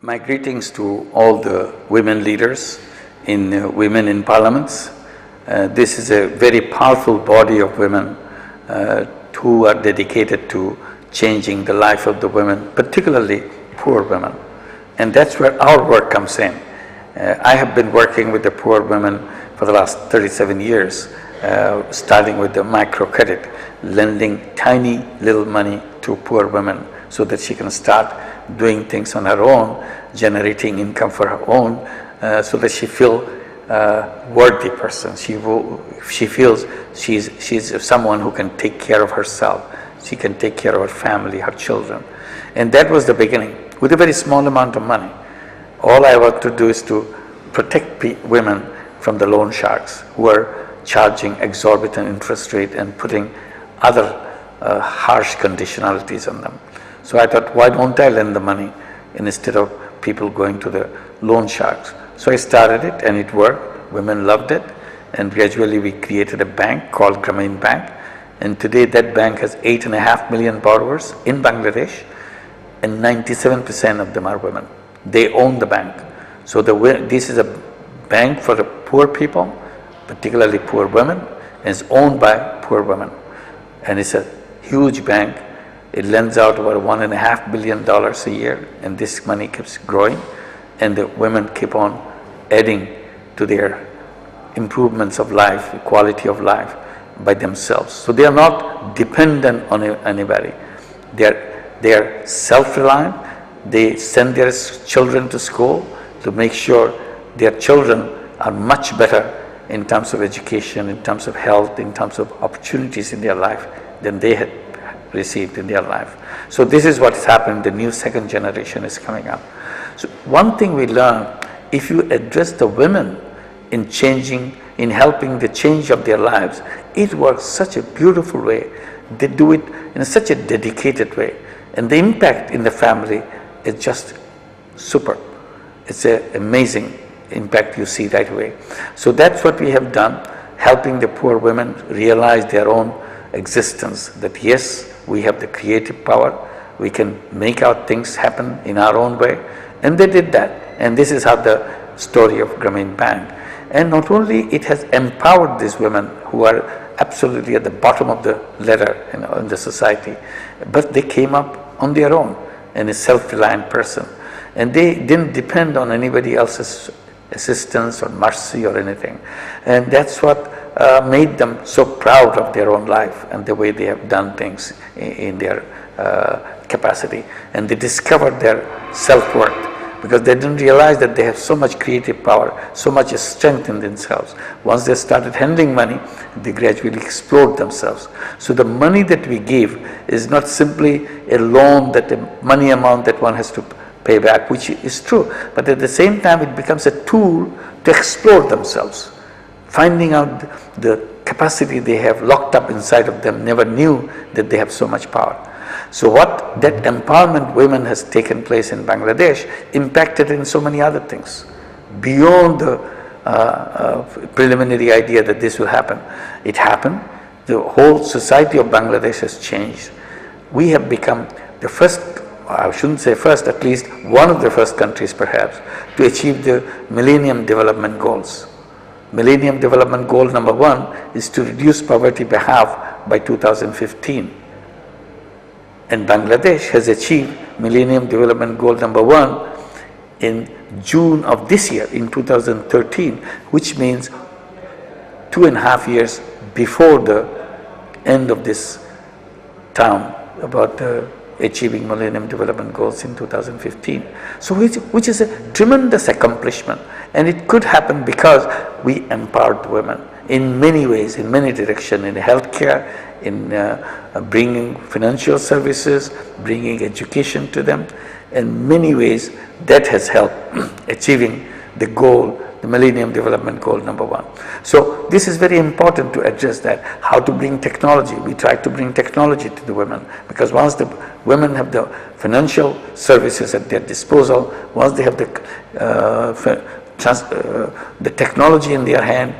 My greetings to all the women leaders in Women in Parliaments. This is a very powerful body of women who are dedicated to changing the life of the women, particularly poor women. And that's where our work comes in. I have been working with the poor women for the last 37 years, starting with the microcredit, lending tiny little money to poor women so that she can start doing things on her own, generating income for her own, so that she feels worthy person. She feels she's someone who can take care of herself. She can take care of her family, her children. And that was the beginning, with a very small amount of money. All I want to do is to protect women from the loan sharks who are charging exorbitant interest rate and putting other harsh conditionalities on them. So I thought, why don't I lend the money instead of people going to the loan sharks? So I started it and it worked. Women loved it. And gradually we created a bank called Grameen Bank. And today that bank has 8.5 million borrowers in Bangladesh, and 97% of them are women. They own the bank. So this is a bank for the poor people, particularly poor women, and it's owned by poor women. And it's a huge bank. It lends out about $1.5 billion a year, and this money keeps growing, and the women keep on adding to their improvements of life, quality of life by themselves. So they are not dependent on anybody. They are self-reliant. They send their children to school to make sure their children are much better in terms of education, in terms of health, in terms of opportunities in their life than they had received in their life. So this is what has happened. The new second generation is coming up. So one thing we learned, if you address the women in changing, in helping the change of their lives, it works such a beautiful way. They do it in such a dedicated way. And the impact in the family is just super. It's an amazing impact you see right away. So that's what we have done, helping the poor women realize their own existence, that yes, we have the creative power, we can make our things happen in our own way. And they did that. And this is how the story of Grameen Bank. And not only it has empowered these women who are absolutely at the bottom of the ladder in the society, but they came up on their own and a self-reliant person. And they didn't depend on anybody else's assistance or mercy or anything. And that's what made them so proud of their own life and the way they have done things in their capacity. And they discovered their self-worth because they didn't realize that they have so much creative power, so much strength in themselves. Once they started handling money, they gradually explored themselves. So the money that we give is not simply a loan, that a money amount that one has to pay back, which is true, but at the same time it becomes a tool to explore themselves, finding out the capacity they have locked up inside of them, never knew that they have so much power. So what that empowerment women has taken place in Bangladesh impacted in so many other things, beyond the preliminary idea that this will happen. It happened. The whole society of Bangladesh has changed. We have become the first, I shouldn't say first, at least one of the first countries perhaps, to achieve the Millennium Development Goals. Millennium Development Goal number 1 is to reduce poverty by half by 2015. And Bangladesh has achieved Millennium Development Goal number 1 in June of this year, in 2013, which means 2.5 years before the end of this term about achieving Millennium Development Goals in 2015. So which is a tremendous accomplishment. And it could happen because we empowered women in many ways, in many directions, in healthcare, in bringing financial services, bringing education to them. In many ways, that has helped achieving the goal, the Millennium Development Goal number 1. So this is very important to address that. How to bring technology. We try to bring technology to the women, because once the women have the financial services at their disposal, once they have the technology in their hand,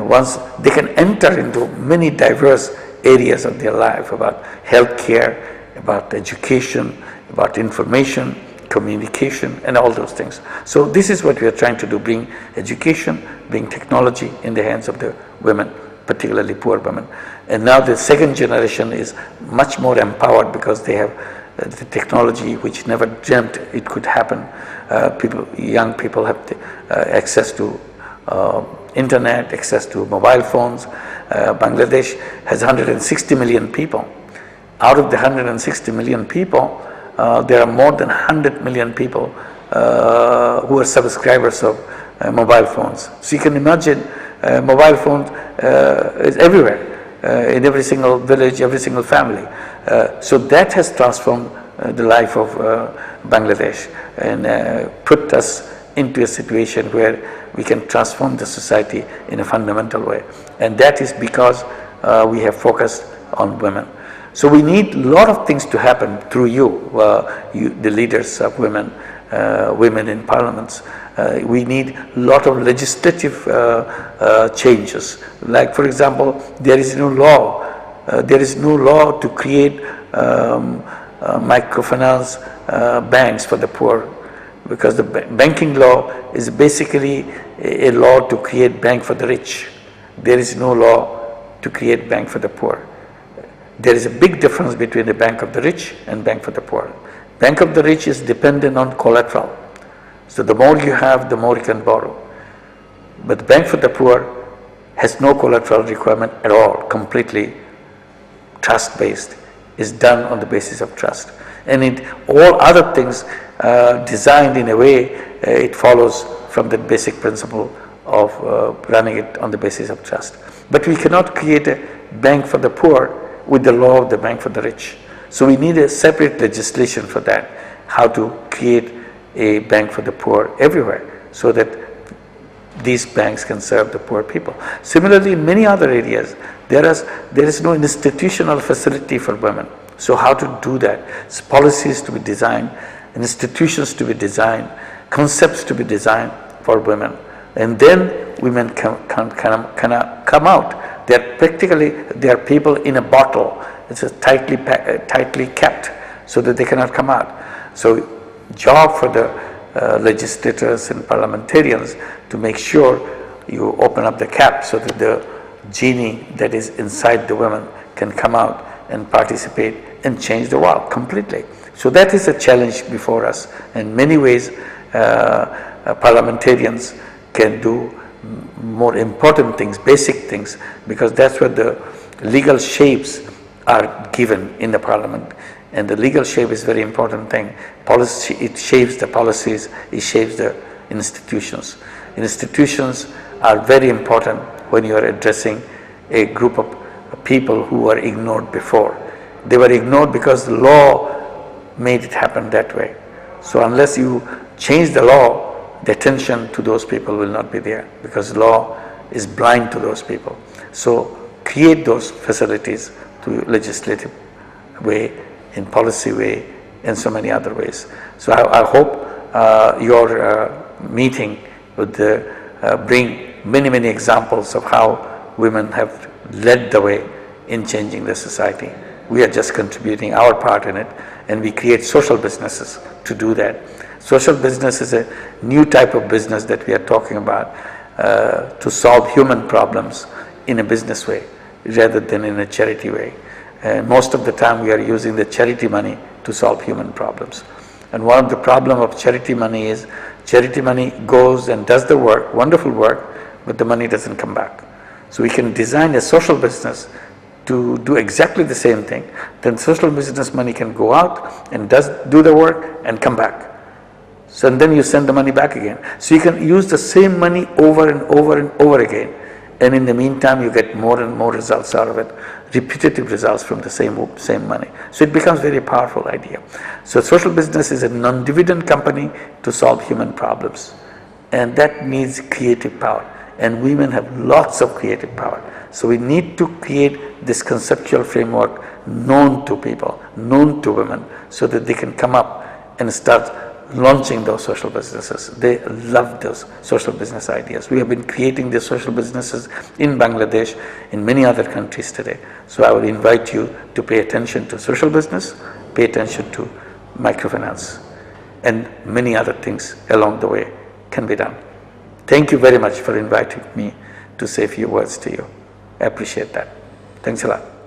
once they can enter into many diverse areas of their life, about healthcare, about education, about information, communication, and all those things. So this is what we are trying to do, bring education, bring technology in the hands of the women, particularly poor women. And now the second generation is much more empowered because they have the technology which never dreamt it could happen. Young people have access to internet, access to mobile phones. Bangladesh has 160 million people. Out of the 160 million people, there are more than 100 million people who are subscribers of mobile phones. So you can imagine mobile phones is everywhere, in every single village, every single family. So that has transformed the life of Bangladesh and put us into a situation where we can transform the society in a fundamental way. And that is because we have focused on women. So we need a lot of things to happen through you, the leaders of women, women in parliaments. We need a lot of legislative changes. Like, for example, there is no law. There is no law to create microfinance banks for the poor, because the banking law is basically a law to create bank for the rich. There is no law to create bank for the poor. There is a big difference between the bank of the rich and bank for the poor. Bank of the rich is dependent on collateral. So the more you have, the more you can borrow. But the bank for the poor has no collateral requirement at all, completely trust-based, is done on the basis of trust. And all other things designed in a way, it follows from the basic principle of running it on the basis of trust. But we cannot create a bank for the poor with the law of the bank for the rich. So we need a separate legislation for that, how to create a bank for the poor everywhere so that these banks can serve the poor people. Similarly, in many other areas, there is no institutional facility for women. So how to do that? It's policies to be designed, institutions to be designed, concepts to be designed for women. And then women can come out. They are people in a bottle. It's tightly kept so that they cannot come out. So job for the legislators and parliamentarians to make sure you open up the cap so that the genie that is inside the women can come out and participate and change the world completely. So that is a challenge before us. In many ways, parliamentarians can do more important things, basic things, because that's where the legal shapes are given in the parliament. And the legal shape is a very important thing. Policy, it shapes the policies, it shapes the institutions. Institutions are very important when you are addressing a group of people who were ignored before. They were ignored because the law made it happen that way. So unless you change the law, the attention to those people will not be there, because law is blind to those people. So create those facilities through legislative way, in policy way, and so many other ways. So I hope your meeting would bring many, many examples of how women have led the way in changing the society. We are just contributing our part in it, and we create social businesses to do that. Social business is a new type of business that we are talking about to solve human problems in a business way rather than in a charity way. Most of the time we are using the charity money to solve human problems. And one of the problems of charity money is charity money goes and does the work, wonderful work, but the money doesn't come back. So we can design a social business to do exactly the same thing. Then social business money can go out and do the work and come back. So and then you send the money back again. So you can use the same money over and over and over again. And in the meantime, you get more and more results out of it, repetitive results from the same money. So it becomes a very powerful idea. So social business is a non-dividend company to solve human problems. And that needs creative power. And women have lots of creative power. So we need to create this conceptual framework known to people, known to women, so that they can come up and start launching those social businesses. They love those social business ideas. We have been creating these social businesses in Bangladesh, in many other countries today. So I would invite you to pay attention to social business, pay attention to microfinance. and many other things along the way can be done. Thank you very much for inviting me to say a few words to you. I appreciate that. Thanks a lot.